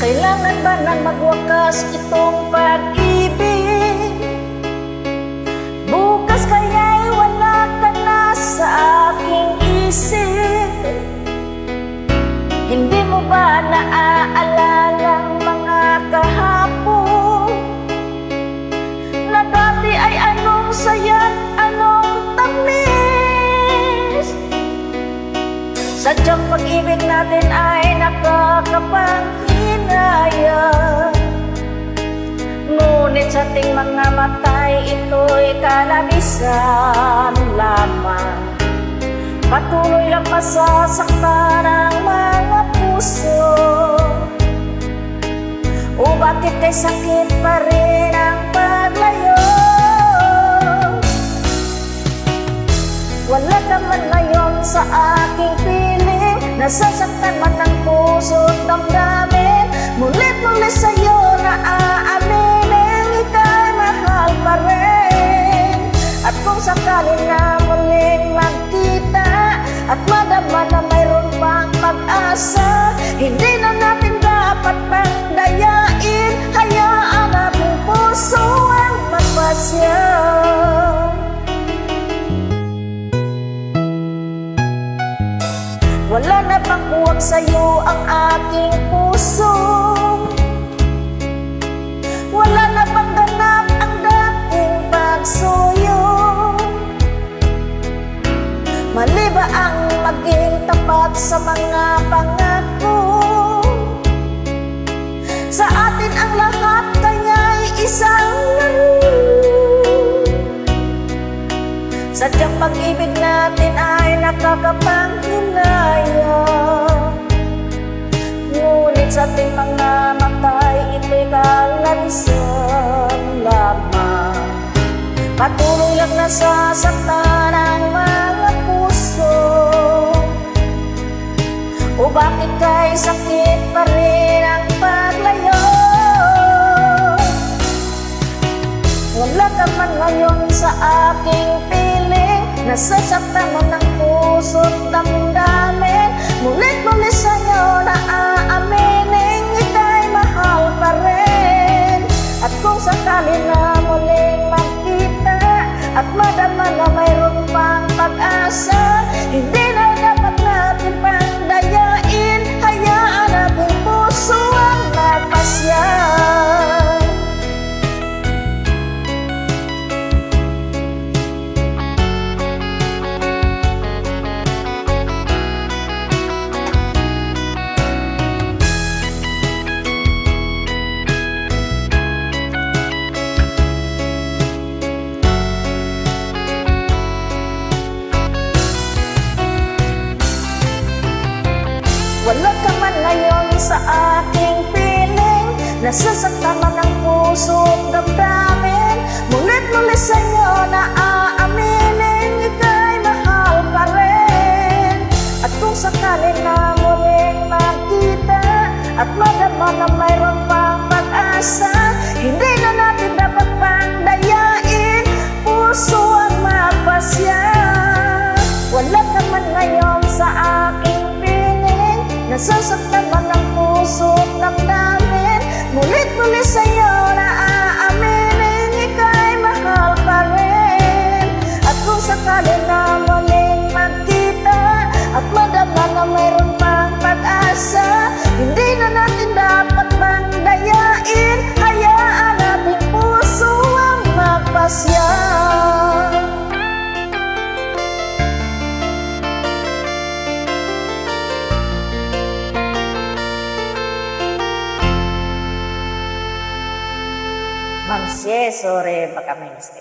Kailangan ba nang magwakas itong pag-ibig? Bukas kaya'y wala ka na sa aking isip. Hindi mo ba naaalala ang mga kahapon na dati ay anong saya, anong tamis? Sadyang pag-ibig natin ay nakakapanghinayang, ngunit sa ating mga matay ito'y kalabisan lamang. Patuloy lang masasaktan ang mga puso. O bakit kay sakit pa rin ang paglayo? Wala ka man ngayon sa aking piling, nasasaktan man ang puso't damdamin. Mulit-muli sa'yo na aaminin, ika'y mahal pa rin. At kung sakali na muling magkita at madama na mayroon pang pag-asa, hindi na natin dapat pang dayain. Hayaan ating puso ang magpasya. Wala na pang kuwag sa'yo ang aking puso. Wala na pang ganap ang dating pagsuyo. Mali ba ang maging tapat sa mga pangako? Sa atin ang lahat kanya'y isang laro. Sadyang pag-ibig natin ay nakakapanghinayang, ngunit sa ating mga matay ito'y kalabisan lamang. Patuloy lang nasasaktan ang mga puso. O bakit kay sakit pa rin ang paglayo? Wala ka man ngayon sa aking piling, nasasaktan mo ng puso't damdamin. Mulit-muli sa'yo na aaminin, ika'y mahal pa rin. At kung sakali na muling magkita at madama na mayroon pang pag-asa, hindi na dapat natin pang dayain. Hayaan ating puso ang magpasya. Wala ka man ngayon sa aking piling, nasasaktan man ang puso't damdamin. Mulit-muli sa'yo na aaminin, ika'y mahal pa rin. At kung sakali na muling magkita at madama na mayroon pang pag-asa, hindi na natin dapat pang dayain, puso ang magpasya. Wala ka man ngayon sa aking nasasaktan man ang puso't damdamin. Mulit-muli sa'yo na aaminin, ika'y mahal pa rin. At kung sakali na muling magkita at madama na mayroon pang pag-asa, hindi na natin dapat bang dayain. Hayaan ating puso ang magpasya. Ma'am, sorry, baka may mistake.